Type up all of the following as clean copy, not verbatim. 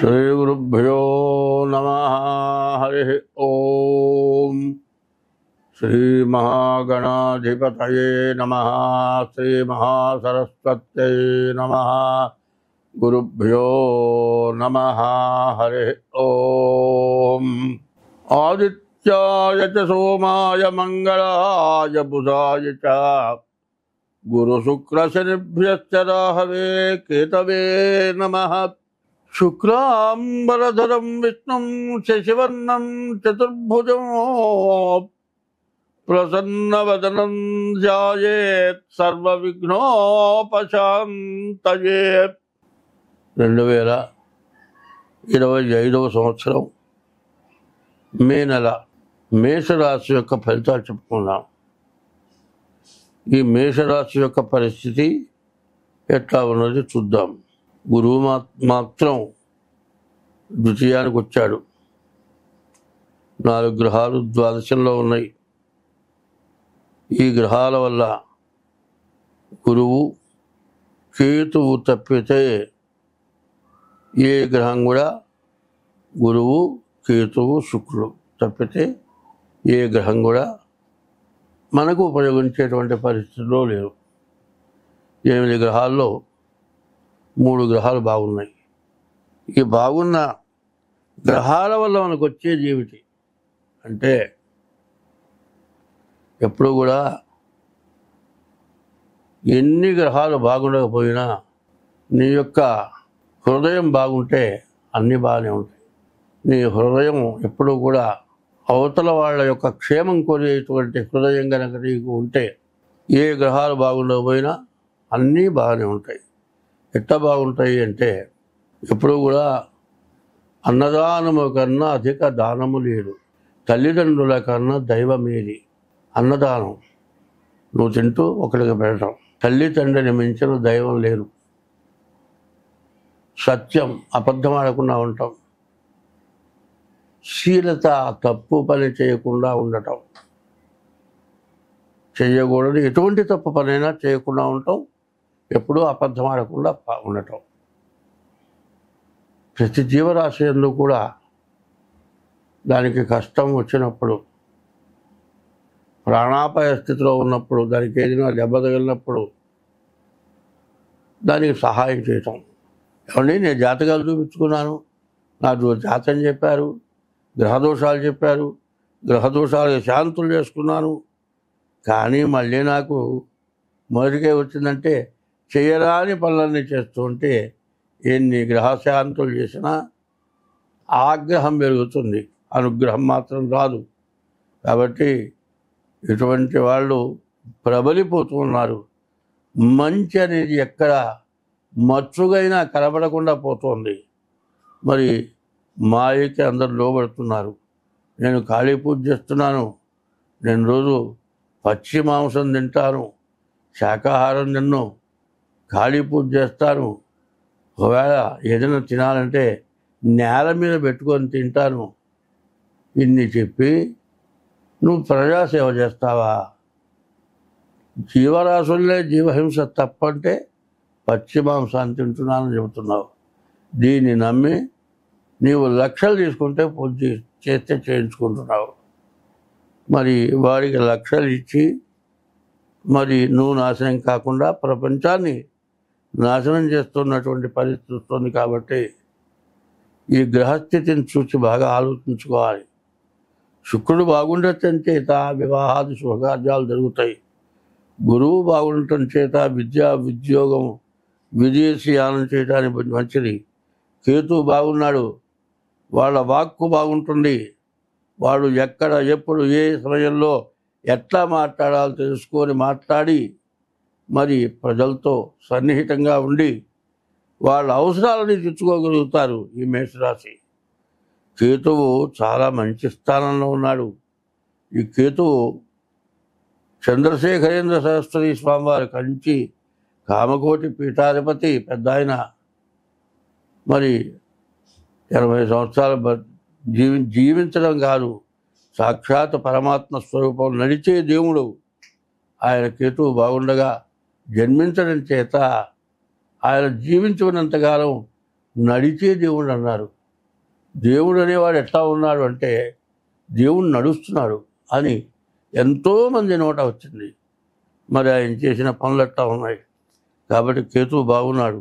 श्रीगुरुभ्यो नमः। हरि ओम। श्रीमहागणाधिपतये नमः। श्रीमहासरस्वत्यै नमः। गुरुभ्यो नमः। हरि ओम। आदित्याय च सोमाय मंगलाय बुधाय च गुरुशुक्रशनिभ्यश्च राहवे केतवे नमः। शुक्लांबरधरं विष्णुं शशिवर्णं चतुर्भुजं प्रसन्नवदनं ध्यायेत् सर्वविघ्नोपशान्तये। 2025 సంవత్సరం మే నెల మేషరాశి యొక్క ఫలితాలు చెప్పుకున్నాం. ఈ మేషరాశి యొక్క పరిస్థితి ఎట్లా ఉన్నది చూద్దాం. గురువు మాత్రం ద్వితీయానికి వచ్చాడు. 4 గ్రహాలు ద్వాదశంలో ఉన్నాయి. ఈ గ్రహాల వల్ల గురువు కేతువు తప్పితే ఏ గ్రహం కూడా, గురువు కేతువు శుక్రుడు తప్పితే ఏ గ్రహం కూడా మనకు ఉపయోగించేటువంటి పరిస్థితుల్లో లేరు. 8 గ్రహాల్లో 3 గ్రహాలు బాగున్నాయి. ఈ బాగున్న గ్రహాల వల్ల మనకు వచ్చేది ఏమిటి అంటే, ఎప్పుడు కూడా ఎన్ని గ్రహాలు బాగుండకపోయినా నీ యొక్క హృదయం బాగుంటే అన్నీ బాగానే ఉంటాయి. నీ హృదయం ఎప్పుడూ కూడా అవతల వాళ్ళ యొక్క క్షేమం కోరేటువంటి హృదయం కనుక నీకు ఉంటే ఏ గ్రహాలు బాగుండకపోయినా అన్నీ బాగానే ఉంటాయి. ఎట్లా బాగుంటాయి అంటే, ఎప్పుడు కూడా అన్నదానము కన్నా అధిక దానము లేదు, తల్లిదండ్రుల కన్నా దైవమేది. అన్నదానం నువ్వు తింటూ ఒకరికి పెట్టడం, తల్లి తండ్రిని మించిన దైవం లేరు. సత్యం, అబద్ధం ఆడకుండా ఉండటం, శీలత, తప్పు పని చేయకుండా ఉండటం, చేయకూడదు ఎటువంటి తప్పు పనైనా చేయకుండా ఉండటం, ఎప్పుడూ అబద్ధం ఆడకుండా ఉండటం. ప్రతి జీవరాశి యందు కూడా దానికి కష్టం వచ్చినప్పుడు, ప్రాణాపాయ స్థితిలో ఉన్నప్పుడు, దానికి ఏదైనా దెబ్బ తగిలినప్పుడు దానికి సహాయం చేయటం. ఏమండి, నేను జాతకాలు చూపించుకున్నాను, నాకు జాతకం చెప్పారు, గ్రహదోషాలు చెప్పారు, గ్రహదోషాలు శాంతులు చేసుకున్నాను, కానీ మళ్ళీ నాకు మొదటికే వచ్చిందంటే చేయరాని పనులన్నీ చేస్తూ ఉంటే ఎన్ని గ్రహశాంతులు చేసినా ఆగ్రహం పెరుగుతుంది, అనుగ్రహం మాత్రం రాదు. కాబట్టి ఇటువంటి వాళ్ళు ప్రబలిపోతున్నారు. మంచి అనేది ఎక్కడ మచ్చుగైనా కనబడకుండా పోతుంది. మరి మాయకి అందరు లోబడుతున్నారు. నేను కాళీ పూజ చేస్తున్నాను, నేను రోజు పచ్చి మాంసం తింటాను, శాకాహారం తిన్ను, కాళీ పూజ చేస్తాను, ఒకవేళ ఏదైనా తినాలంటే నేల మీద పెట్టుకొని తింటాను, ఇన్ని చెప్పి నువ్వు ప్రజాసేవ చేస్తావా? జీవరాశుల్లే జీవహింస తప్పంటే పచ్చి మాంసాన్ని తింటున్నానని చెబుతున్నావు. దీన్ని నమ్మి నీవు లక్షలు తీసుకుంటే పూజ చేస్తే చేయించుకుంటున్నావు. మరి వాడికి లక్షలు ఇచ్చి మరి నువ్వు నాశనం కాకుండా ప్రపంచాన్ని నాశనం చేస్తున్నటువంటి పరిస్థితి వస్తుంది. కాబట్టి ఈ గ్రహస్థితిని చూసి బాగా ఆలోచించుకోవాలి. శుక్రుడు బాగుండటం చేత వివాహాది శుభకార్యాలు జరుగుతాయి. గురువు బాగుండటం చేత ఉద్యోగం, విదేశీయానం చేయడానికి మంచిది. కేతువు బాగున్నాడు, వాళ్ళ వాక్కు బాగుంటుంది. వాడు ఎక్కడ, ఎప్పుడు, ఏ సమయంలో ఎట్లా మాట్లాడాలో తెలుసుకొని మాట్లాడి మరి ప్రజలతో సన్నిహితంగా ఉండి వాళ్ళ అవసరాలని తెచ్చుకోగలుగుతారు ఈ మేషరాశి. కేతువు చాలా మంచి స్థానంలో ఉన్నాడు. ఈ కేతువు చంద్రశేఖరేంద్ర సరస్వతి స్వామివారి కంచి కామకోటి పీఠాధిపతి పెద్ద ఆయన. మరి 80 సంవత్సరాలు జీవించడం కాదు, సాక్షాత్ పరమాత్మ స్వరూపం నడిచే దేవుడు ఆయన. కేతువు బాగుండగా జన్మించడం చేత ఆయన జీవించినంతకాలం నడిచే దేవుడు అన్నారు. దేవుడు అనేవాడు ఎట్లా ఉన్నాడు అంటే దేవుడు నడుస్తున్నాడు అని ఎంతోమంది నోట వచ్చింది. మరి ఆయన చేసిన పనులు ఎట్లా ఉన్నాయి. కాబట్టి కేతువు బాగున్నాడు.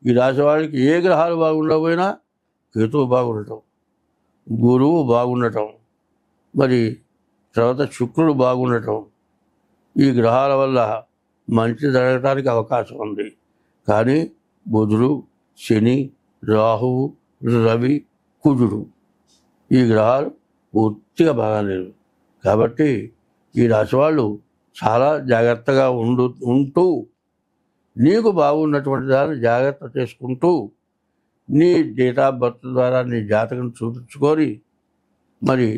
ఈ రాశి వాడికి ఏ గ్రహాలు బాగుండకపోయినా కేతువు బాగుండటం, గురువు బాగుండటం, మరి తర్వాత శుక్రుడు బాగుండటం, ఈ గ్రహాల వల్ల మంచి జరగటానికి అవకాశం ఉంది. కానీ బుధుడు, శని, రాహువు, రవి, కుజుడు ఈ గ్రహాలు పూర్తిగా బాగాలేవు. కాబట్టి ఈ రాశి వాళ్ళు చాలా జాగ్రత్తగా ఉంటూ నీకు బాగున్నటువంటి దాన్ని జాగ్రత్త చేసుకుంటూ నీ డేట్ ఆఫ్ బర్త్ ద్వారా నీ జాతకం చూపించుకొని మరి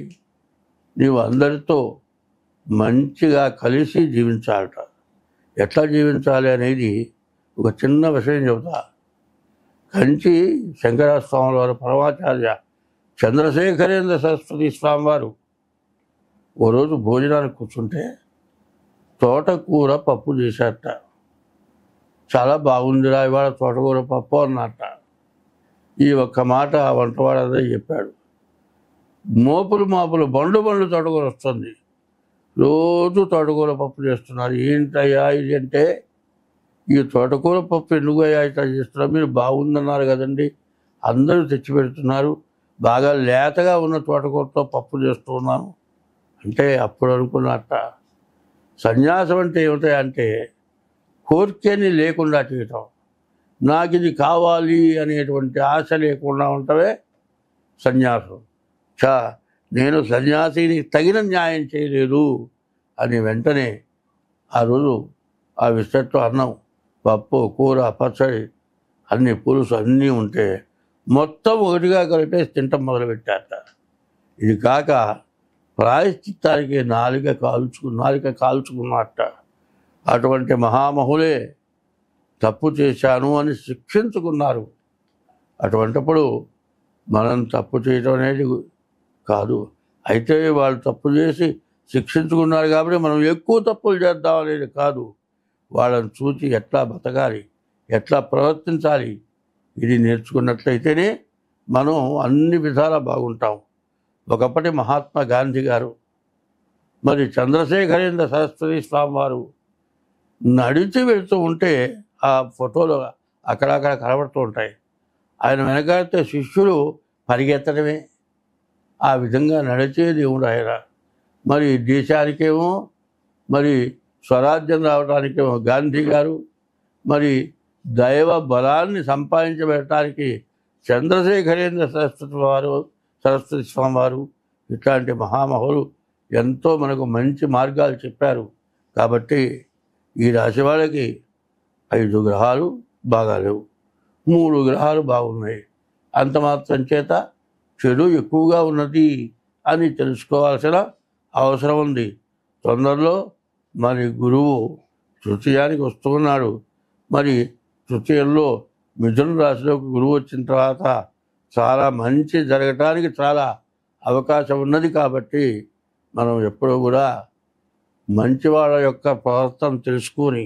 నీవు అందరితో మంచిగా కలిసి జీవించాలట. ఎట్లా జీవించాలి అనేది ఒక చిన్న విషయం చెబుతా. కంచి శంకరస్వాముల వారు పరమాచార్య చంద్రశేఖరేంద్ర సరస్వతి స్వామి వారు ఓ రోజు భోజనానికి కూర్చుంటే తోటకూర పప్పు చేశారట. చాలా బాగుందిరా ఇవాళ తోటకూర పప్పు అన్నట్ట. ఈ ఒక్క మాట ఆ వంటవాడు అదే చెప్పాడు. మోపులు బండు తోటకూర వస్తుంది, రోజు తోటకూర పప్పు చేస్తున్నారు. ఏంటయ్యా ఇది అంటే, ఈ తోటకూర పప్పు ఎందుకు అయ్యా ఇట్లా చేస్తున్నారు, మీరు బాగుందన్నారు కదండి, అందరూ తెచ్చిపెడుతున్నారు, బాగా లేతగా ఉన్న తోటకూరతో పప్పు చేస్తూ ఉన్నాను అంటే అప్పుడు అనుకున్నట్ట సన్యాసం అంటే ఏమిటంటే కోరికని లేకుండా చేయటం. నాకు ఇది కావాలి అనేటువంటి ఆశ లేకుండా ఉంటవే సన్యాసం. నేను సన్యాసిని తగిన న్యాయం చేయలేదు అని వెంటనే ఆ రోజు ఆ విస్తట్లో అన్నం, పప్పు, కూర, పచ్చడి, అన్ని పులుసు అన్నీ ఉంటే మొత్తం ఒకటిగా కలిపేసి తింటం మొదలుపెట్టారట. ఇది కాక ప్రాయశ్చిత్తానికి నాలిక కాల్చుకున్నట్ట. అటువంటి మహామహులే తప్పు చేశాను అని శిక్షించుకున్నారు. అటువంటిప్పుడు మనం తప్పు చేయటం అనేది కాదు. అయితే వాళ్ళు తప్పు చేసి శిక్షించుకున్నారు కాబట్టి మనం ఎక్కువ తప్పులు చేద్దాం అనేది కాదు. వాళ్ళని చూసి ఎట్లా బతకాలి, ఎట్లా ప్రవర్తించాలి, ఇది నేర్చుకున్నట్లయితేనే మనం అన్ని విధాలా బాగుంటాం. ఒకప్పటి మహాత్మా గాంధీ గారు, మరి చంద్రశేఖరేంద్ర సరస్వతి స్వామి వారు నడిచి వెళ్తూ ఉంటే ఆ ఫోటోలు అక్కడక్కడ కనబడుతూ ఉంటాయి. ఆయన వెనకాడితే శిష్యులు పరిగెత్తడమే. ఆ విధంగా నడిచే దేవుడు ఆయన. మరి దేశానికేమో మరి స్వరాజ్యం రావడానికేమో గాంధీ గారు, మరి దైవ బలాన్ని సంపాదించబెట్టడానికి చంద్రశేఖరేంద్ర సరస్వతి స్వామి వారు ఇట్లాంటి మహామహులు ఎంతో మనకు మంచి మార్గాలు చెప్పారు. కాబట్టి ఈ రాశి వాళ్ళకి 5 గ్రహాలు బాగాలేవు, 3 గ్రహాలు బాగున్నాయి. అంత మాత్రం చేత చెడు ఎక్కువగా ఉన్నది అని తెలుసుకోవాల్సిన అవసరం ఉంది. తొందరలో మరి గురువు తృతీయానికి వస్తూ ఉన్నాడు. మరి తృతీయంలో మిథున రాశిలోకి గురువు వచ్చిన తర్వాత చాలా మంచి జరగటానికి చాలా అవకాశం ఉన్నది. కాబట్టి మనం ఎప్పుడూ కూడా మంచి వాళ్ళ యొక్క ప్రవర్తన తెలుసుకొని,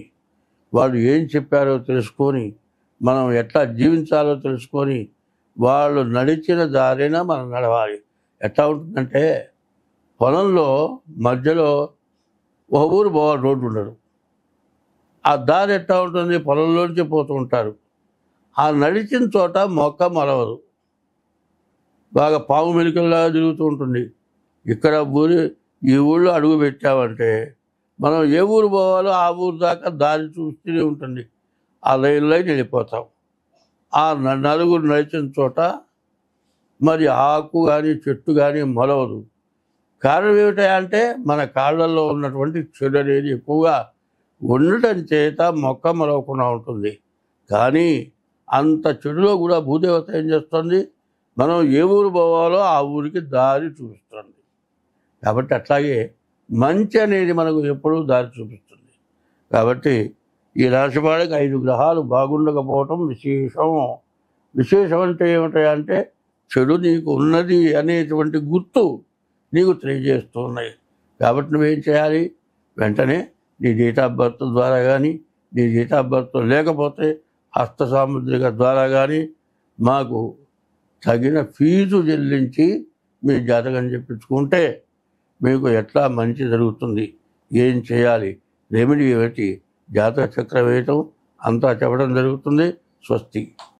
వాళ్ళు ఏం చెప్పారో తెలుసుకొని, మనం ఎట్లా జీవించాలో తెలుసుకొని, వాళ్ళు నడిచిన దారిన మనం నడవాలి. ఎట్లా ఉంటుందంటే పొలంలో మధ్యలో ఒక ఊరు పోవాలి, రోడ్డు ఉండదు. ఆ దారి ఎట్లా ఉంటుంది, పొలంలోంచి పోతూ ఉంటారు. ఆ నడిచిన చోట మొక్క మొలవదు, బాగా పాము మెలికల్లాగా తిరుగుతూ ఉంటుంది. ఇక్కడ ఈ ఊళ్ళో అడుగు పెట్టామంటే మనం ఏ ఊరు పోవాలో ఆ ఊరు దాకా దారి చూస్తూనే ఉంటుంది. ఆ లైన్లో వెళ్ళిపోతాం. ఆ నలుగురు నడిచిన చోట మరి ఆకు కానీ చెట్టు కానీ మొలవదు. కారణం ఏమిటంటే మన కాళ్ళల్లో ఉన్నటువంటి చెడు అనేది ఎక్కువగా ఉండటం చేత మొక్క మొలవకుండా ఉంటుంది. కానీ అంత చెడులో కూడా భూదేవత ఏం చేస్తుంది, మనం ఏ ఊరు పోవాలో ఆ ఊరికి దారి చూపిస్తుంది. కాబట్టి అట్లాగే మంచి అనేది మనకు ఎప్పుడూ దారి చూపిస్తుంది. కాబట్టి ఈ రాశి వాడికి 5 గ్రహాలు బాగుండకపోవటం విశేషం అంటే ఏమిటంటే చెడు నీకు ఉన్నది అనేటువంటి గుర్తు నీకు తెలియజేస్తూ ఉన్నాయి. కాబట్టి నువ్వేం చేయాలి, వెంటనే నీ డేట్ ఆఫ్ బర్త్ ద్వారా కానీ, నీ డేట్ ఆఫ్ బర్త్ లేకపోతే హస్త సాముద్రిక ద్వారా కానీ, మాకు తగిన ఫీజు చెల్లించి మీ జాతకం చెప్పించుకుంటే మీకు ఎట్లా మంచి జరుగుతుంది, ఏం చేయాలి, రెమెడీ ఏమిటి, జాతక చక్రం వేయటం అంతా చెప్పడం జరుగుతుంది. స్వస్తి.